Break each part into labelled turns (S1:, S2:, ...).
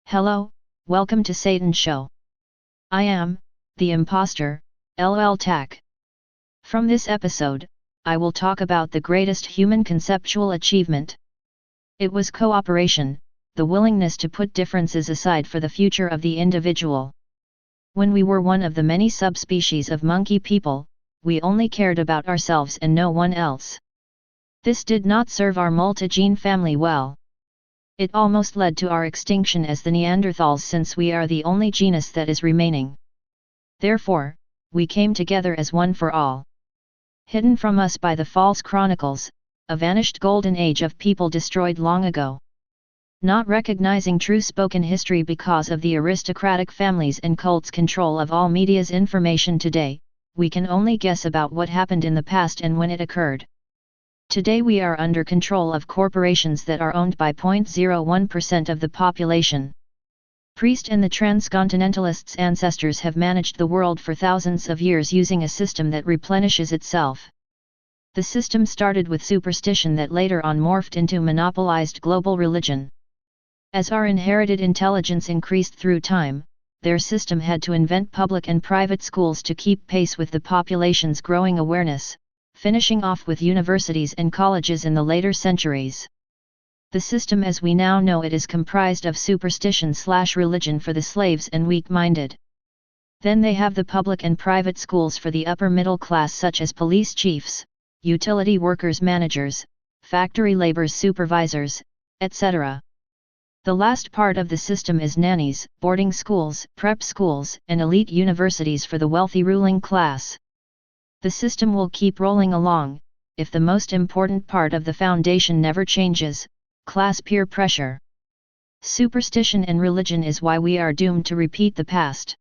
S1: Hello, welcome to Satan Show. I am, the imposter, LL Tack. From this episode, I will talk about the greatest human conceptual achievement. It was cooperation, the willingness to put differences aside for the future of the individual. When we were one of the many subspecies of monkey people, we only cared about ourselves and no one else. This did not serve our multigene family well. It almost led to our extinction as the Neanderthals, since we are the only genus that is remaining. Therefore, we came together as one for all. Hidden from us by the false chronicles, a vanished golden age of people destroyed long ago. Not recognizing true spoken history because of the aristocratic families and cults' control of all media's information today, we can only guess about what happened in the past and when it occurred. Today we are under control of corporations that are owned by 0.01% of the population. Priest and the transcontinentalists' ancestors have managed the world for thousands of years using a system that replenishes itself. The system started with superstition that later on morphed into monopolized global religion. As our inherited intelligence increased through time, their system had to invent public and private schools to keep pace with the population's growing awareness, finishing off with universities and colleges in the later centuries. The system as we now know it is comprised of superstition/religion for the slaves and weak-minded. Then they have the public and private schools for the upper middle class, such as police chiefs, utility workers, managers, factory laborers, supervisors, etc. The last part of the system is nannies, boarding schools, prep schools, and elite universities for the wealthy ruling class. The system will keep rolling along, if the most important part of the foundation never changes: class peer pressure. Superstition and religion is why we are doomed to repeat the past.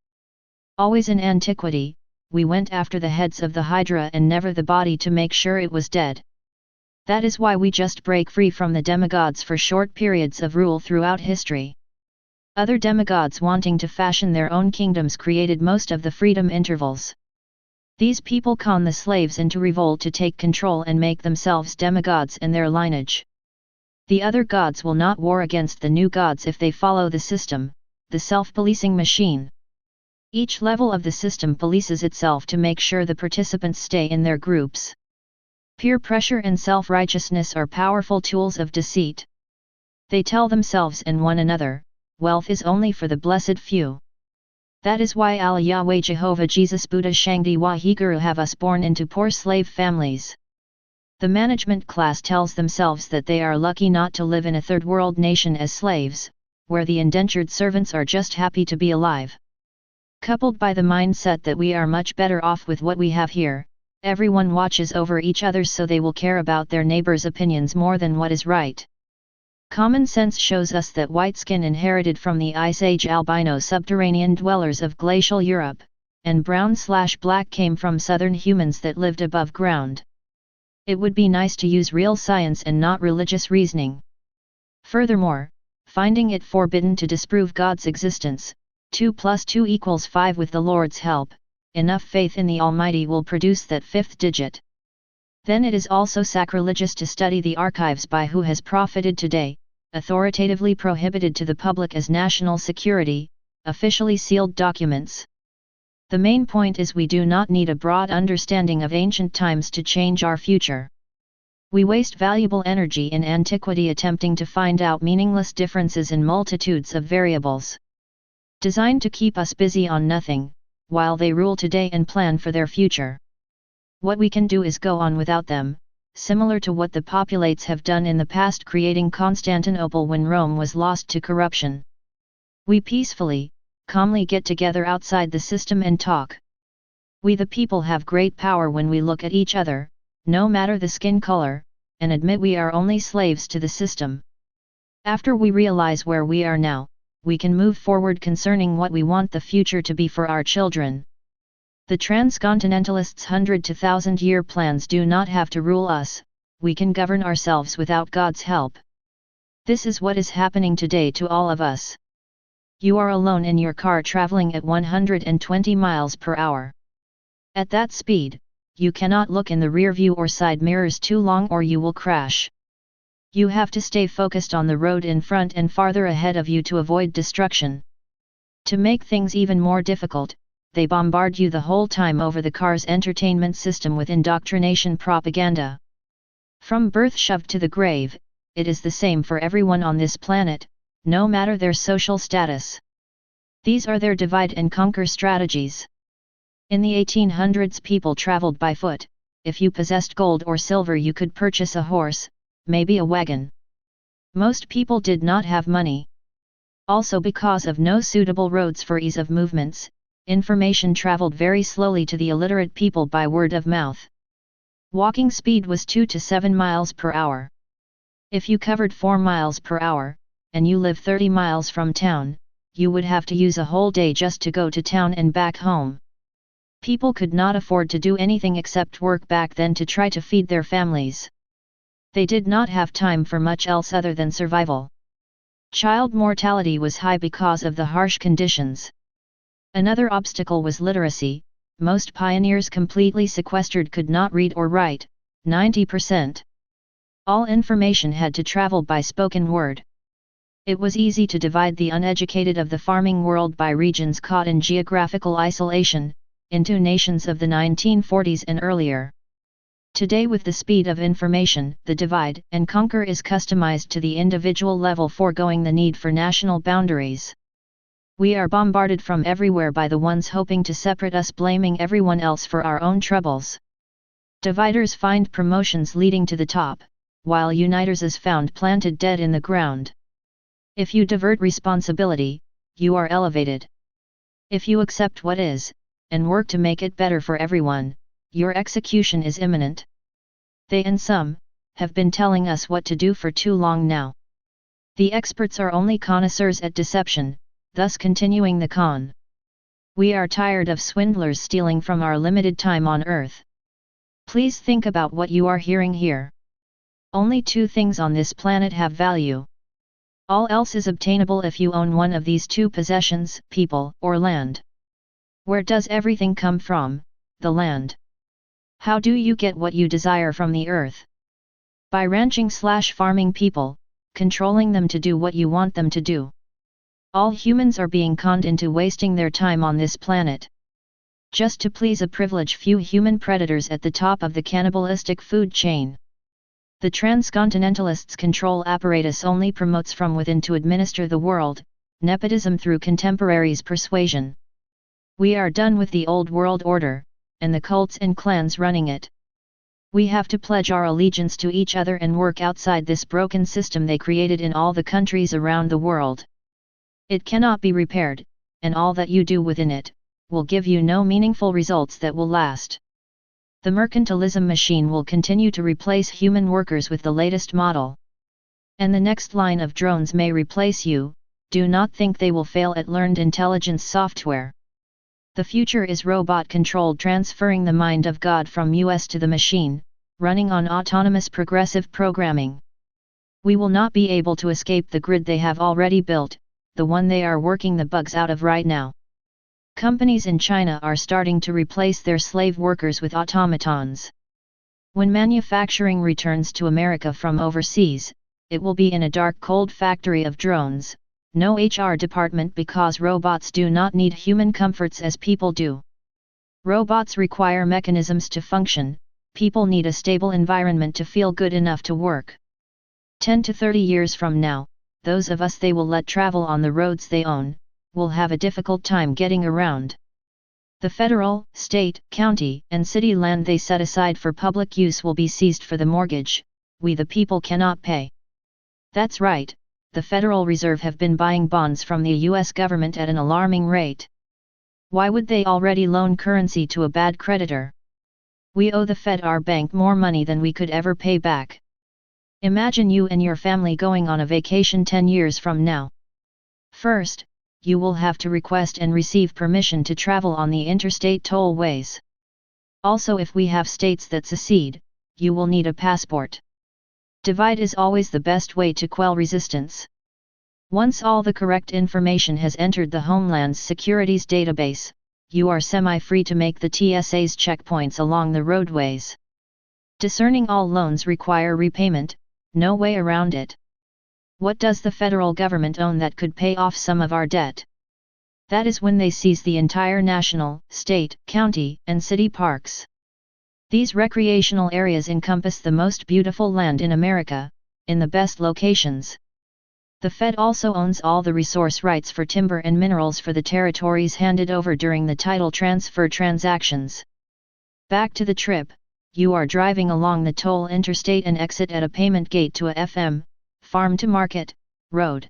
S1: Always in antiquity, we went after the heads of the Hydra and never the body to make sure it was dead. That is why we just break free from the demigods for short periods of rule throughout history. Other demigods wanting to fashion their own kingdoms created most of the freedom intervals. These people con the slaves into revolt to take control and make themselves demigods and their lineage. The other gods will not war against the new gods if they follow the system, the self-policing machine. Each level of the system polices itself to make sure the participants stay in their groups. Peer pressure and self-righteousness are powerful tools of deceit. They tell themselves and one another, wealth is only for the blessed few. That is why Allah, Yahweh, Jehovah, Jesus, Buddha, Shangdi, Waheguru have us born into poor slave families. The management class tells themselves that they are lucky not to live in a third world nation as slaves, where the indentured servants are just happy to be alive. Coupled by the mindset that we are much better off with what we have here, everyone watches over each other so they will care about their neighbors' opinions more than what is right. Common sense shows us that white skin inherited from the Ice Age albino subterranean dwellers of glacial Europe, and brown/black came from southern humans that lived above ground. It would be nice to use real science and not religious reasoning. Furthermore, finding it forbidden to disprove God's existence, 2 + 2 = 5 with the Lord's help, enough faith in the Almighty will produce that fifth digit. Then it is also sacrilegious to study the archives by who has profited today, authoritatively prohibited to the public as national security, officially sealed documents. The main point is we do not need a broad understanding of ancient times to change our future. We waste valuable energy in antiquity attempting to find out meaningless differences in multitudes of variables, designed to keep us busy on nothing, while they rule today and plan for their future. What we can do is go on without them, similar to what the populates have done in the past, creating Constantinople when Rome was lost to corruption. We peacefully, calmly get together outside the system and talk. We the people have great power when we look at each other, no matter the skin color, and admit we are only slaves to the system. After we realize where we are now, we can move forward concerning what we want the future to be for our children. The transcontinentalists' 100 to 1,000-year plans do not have to rule us, we can govern ourselves without God's help. This is what is happening today to all of us. You are alone in your car traveling at 120 miles per hour. At that speed, you cannot look in the rear view or side mirrors too long or you will crash. You have to stay focused on the road in front and farther ahead of you to avoid destruction. To make things even more difficult, they bombard you the whole time over the car's entertainment system with indoctrination propaganda. From birth shoved to the grave, it is the same for everyone on this planet, no matter their social status. These are their divide and conquer strategies. In the 1800s people traveled by foot. If you possessed gold or silver you could purchase a horse, maybe a wagon. Most people did not have money. Also because of no suitable roads for ease of movements, information traveled very slowly to the illiterate people by word of mouth. Walking speed was 2 to 7 miles per hour. If you covered 4 miles per hour, and you live 30 miles from town, you would have to use a whole day just to go to town and back home. People could not afford to do anything except work back then to try to feed their families. They did not have time for much else other than survival. Child mortality was high because of the harsh conditions. Another obstacle was literacy. Most pioneers completely sequestered could not read or write, 90%. All information had to travel by spoken word. It was easy to divide the uneducated of the farming world by regions caught in geographical isolation, into nations of the 1940s and earlier. Today with the speed of information, the divide and conquer is customized to the individual level, foregoing the need for national boundaries. We are bombarded from everywhere by the ones hoping to separate us, blaming everyone else for our own troubles. Dividers find promotions leading to the top, while uniters is found planted dead in the ground. If you divert responsibility, you are elevated. If you accept what is, and work to make it better for everyone, your execution is imminent. They and some have been telling us what to do for too long now. The experts are only connoisseurs at deception, thus continuing the con. We are tired of swindlers stealing from our limited time on earth. Please think about what you are hearing here. Only 2 things on this planet have value. All else is obtainable if you own one of these 2 possessions, people or land. Where does everything come from? The land. How do you get what you desire from the earth? By ranching/farming people, controlling them to do what you want them to do. All humans are being conned into wasting their time on this planet. Just to please a privileged few human predators at the top of the cannibalistic food chain. The transcontinentalists' control apparatus only promotes from within to administer the world, nepotism through contemporaries' persuasion. We are done with the old world order, and the cults and clans running it. We have to pledge our allegiance to each other and work outside this broken system they created in all the countries around the world. It cannot be repaired, and all that you do within it, will give you no meaningful results that will last. The mercantilism machine will continue to replace human workers with the latest model. And the next line of drones may replace you. Do not think they will fail at learned intelligence software. The future is robot-controlled, transferring the mind of God from us to the machine, running on autonomous progressive programming. We will not be able to escape the grid they have already built, the one they are working the bugs out of right now. Companies in China are starting to replace their slave workers with automatons. When manufacturing returns to America from overseas, it will be in a dark cold factory of drones. No HR department because robots do not need human comforts as people do. Robots require mechanisms to function, people need a stable environment to feel good enough to work. 10 to 30 years from now, those of us they will let travel on the roads they own, will have a difficult time getting around. The federal, state, county, and city land they set aside for public use will be seized for the mortgage we the people cannot pay. That's right. The Federal Reserve have been buying bonds from the US government at an alarming rate. Why would they already loan currency to a bad creditor? We owe the Fed our bank more money than we could ever pay back. Imagine you and your family going on a vacation 10 years from now. First, you will have to request and receive permission to travel on the interstate tollways. Also, if we have states that secede, you will need a passport. Divide is always the best way to quell resistance. Once all the correct information has entered the Homeland Security's database, you are semi-free to make the TSA's checkpoints along the roadways. Discerning all loans require repayment, no way around it. What does the federal government own that could pay off some of our debt? That is when they seize the entire national, state, county, and city parks. These recreational areas encompass the most beautiful land in America, in the best locations. The Fed also owns all the resource rights for timber and minerals for the territories handed over during the title transfer transactions. Back to the trip, you are driving along the toll interstate and exit at a payment gate to a FM, farm to market, road.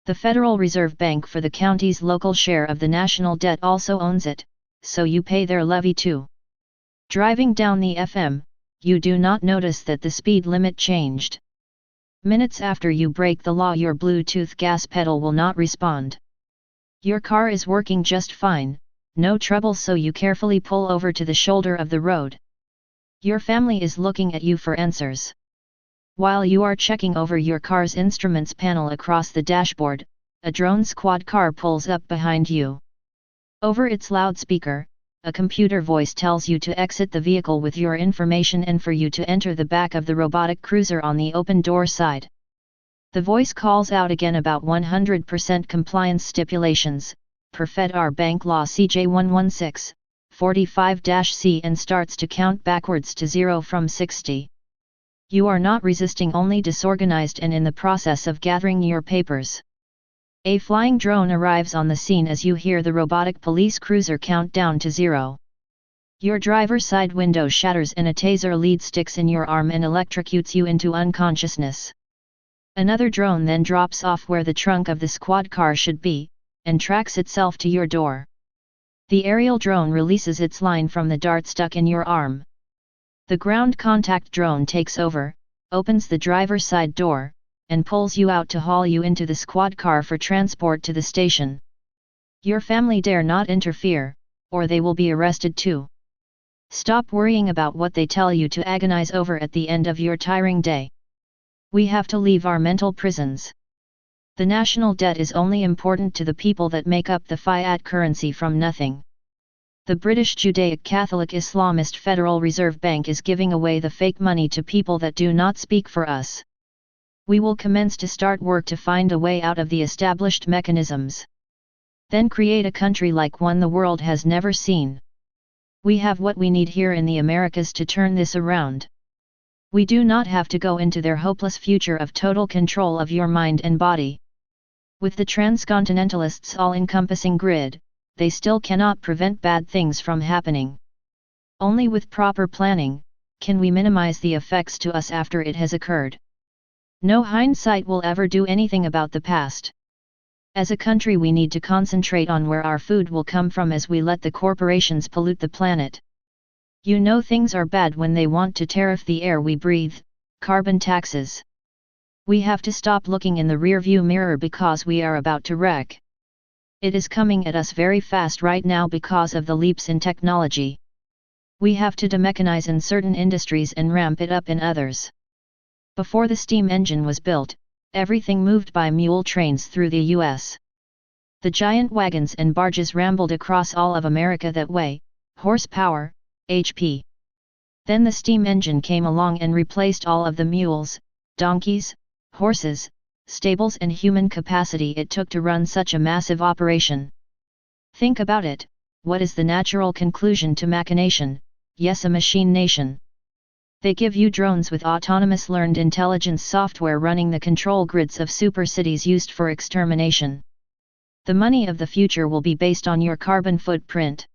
S1: The Federal Reserve Bank for the county's local share of the national debt also owns it, so you pay their levy too. Driving down the FM, you do not notice that the speed limit changed. Minutes after you break the law, your Bluetooth gas pedal will not respond. Your car is working just fine, no trouble, so you carefully pull over to the shoulder of the road. Your family is looking at you for answers. While you are checking over your car's instruments panel across the dashboard, a drone squad car pulls up behind you. Over its loudspeaker, a computer voice tells you to exit the vehicle with your information and for you to enter the back of the robotic cruiser on the open door side. The voice calls out again about 100% compliance stipulations, per Fed Bank Law CJ 116-45-C, and starts to count backwards to 0 from 60. You are not resisting, only disorganized and in the process of gathering your papers. A flying drone arrives on the scene as you hear the robotic police cruiser count down to 0. Your driver's side window shatters and a taser lead sticks in your arm and electrocutes you into unconsciousness. Another drone then drops off where the trunk of the squad car should be, and tracks itself to your door. The aerial drone releases its line from the dart stuck in your arm. The ground contact drone takes over, opens the driver's side door, and pulls you out to haul you into the squad car for transport to the station. Your family dare not interfere, or they will be arrested too. Stop worrying about what they tell you to agonize over at the end of your tiring day. We have to leave our mental prisons. The national debt is only important to the people that make up the fiat currency from nothing. The British Judaic Catholic Islamist Federal Reserve Bank is giving away the fake money to people that do not speak for us. We will commence to start work to find a way out of the established mechanisms. Then create a country like one the world has never seen. We have what we need here in the Americas to turn this around. We do not have to go into their hopeless future of total control of your mind and body. With the transcontinentalists' all-encompassing grid, they still cannot prevent bad things from happening. Only with proper planning, can we minimize the effects to us after it has occurred. No hindsight will ever do anything about the past. As a country, we need to concentrate on where our food will come from as we let the corporations pollute the planet. You know things are bad when they want to tariff the air we breathe, carbon taxes. We have to stop looking in the rearview mirror because we are about to wreck. It is coming at us very fast right now because of the leaps in technology. We have to demechanize in certain industries and ramp it up in others. Before the steam engine was built, everything moved by mule trains through the U.S. The giant wagons and barges rambled across all of America that way, horsepower, HP. Then the steam engine came along and replaced all of the mules, donkeys, horses, stables and human capacity it took to run such a massive operation. Think about it, what is the natural conclusion to machination? Yes, a machine nation. They give you drones with autonomous learned intelligence software running the control grids of super cities used for extermination. The money of the future will be based on your carbon footprint.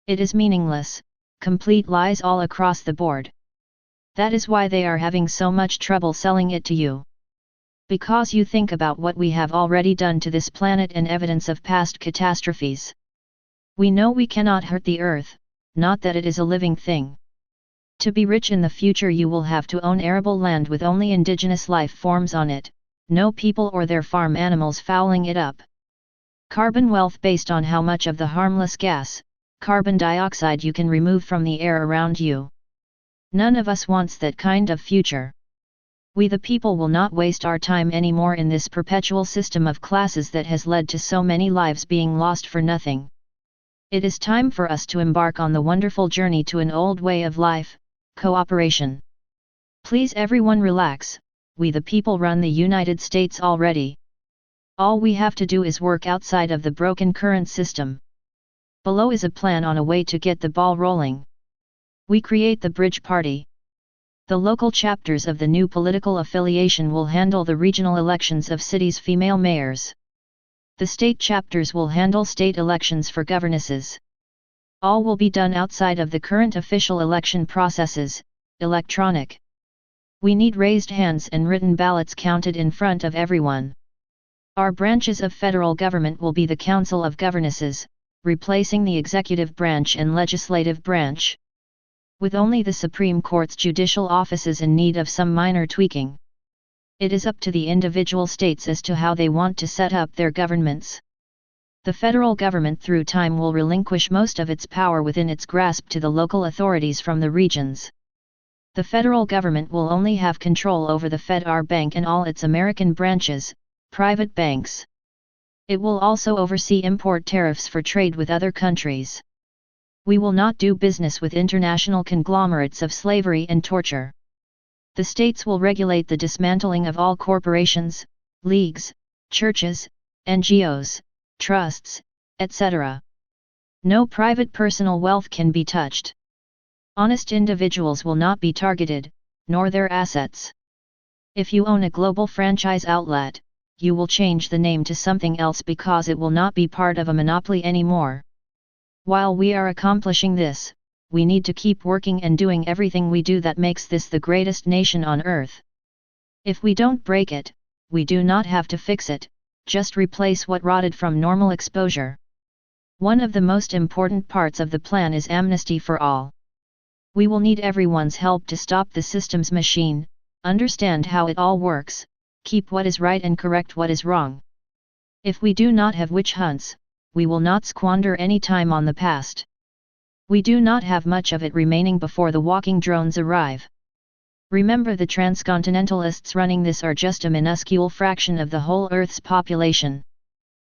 S1: It is meaningless, complete lies all across the board. That is why they are having so much trouble selling it to you. Because you think about what we have already done to this planet and evidence of past catastrophes. We know we cannot hurt the earth, not that it is a living thing. To be rich in the future, you will have to own arable land with only indigenous life forms on it, no people or their farm animals fouling it up. Carbon wealth based on how much of the harmless gas, carbon dioxide, you can remove from the air around you. None of us wants that kind of future. We the people will not waste our time anymore in this perpetual system of classes that has led to so many lives being lost for nothing. It is time for us to embark on the wonderful journey to an old way of life, cooperation. Please everyone relax, we the people run the United States already. All we have to do is work outside of the broken current system. Below is a plan on a way to get the ball rolling. We create the bridge party. The local chapters of the new political affiliation will handle the regional elections of cities' female mayors. The state chapters will handle state elections for governesses. All will be done outside of the current official election processes, electronic. We need raised hands and written ballots counted in front of everyone. Our branches of federal government will be the Council of Governesses, replacing the executive branch and legislative branch. With only the Supreme Court's judicial offices in need of some minor tweaking. It is up to the individual states as to how they want to set up their governments. The federal government through time will relinquish most of its power within its grasp to the local authorities from the regions. The federal government will only have control over the Fed Bank and all its American branches, private banks. It will also oversee import tariffs for trade with other countries. We will not do business with international conglomerates of slavery and torture. The states will regulate the dismantling of all corporations, leagues, churches, NGOs, trusts, etc. No private personal wealth can be touched. Honest individuals will not be targeted, nor their assets. If you own a global franchise outlet, you will change the name to something else because it will not be part of a monopoly anymore. While we are accomplishing this, we need to keep working and doing everything we do that makes this the greatest nation on earth. If we don't break it, we do not have to fix it, just replace what rotted from normal exposure. One of the most important parts of the plan is amnesty for all. We will need everyone's help to stop the system's machine, understand how it all works, keep what is right and correct what is wrong. If we do not have witch hunts, we will not squander any time on the past. We do not have much of it remaining before the walking drones arrive. Remember, the transcontinentalists running this are just a minuscule fraction of the whole Earth's population.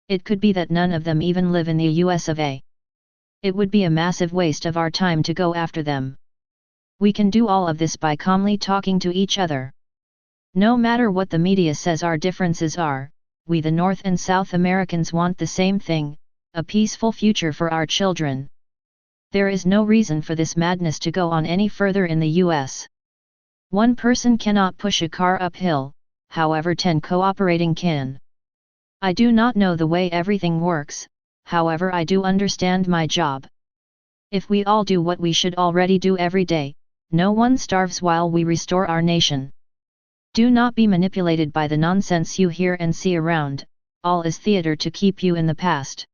S1: It could be that none of them even live in the US of A. It would be a massive waste of our time to go after them. We can do all of this by calmly talking to each other. No matter what the media says our differences are, we the North and South Americans want the same thing, a peaceful future for our children. There is no reason for this madness to go on any further in the US. One person cannot push a car uphill, however 10 cooperating can. I do not know the way everything works, however I do understand my job. If we all do what we should already do every day, no one starves while we restore our nation. Do not be manipulated by the nonsense you hear and see around, all is theater to keep you in the past.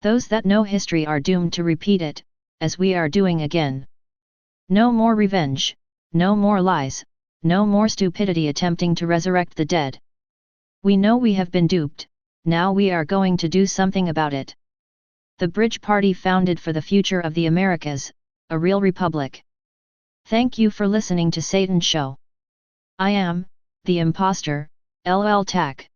S1: Those that know history are doomed to repeat it, as we are doing again. No more revenge, no more lies, no more stupidity attempting to resurrect the dead. We know we have been duped, now we are going to do something about it. The Bridge Party founded for the future of the Americas, a real republic. Thank you for listening to Satan Show. I am, the imposter, LL Tack.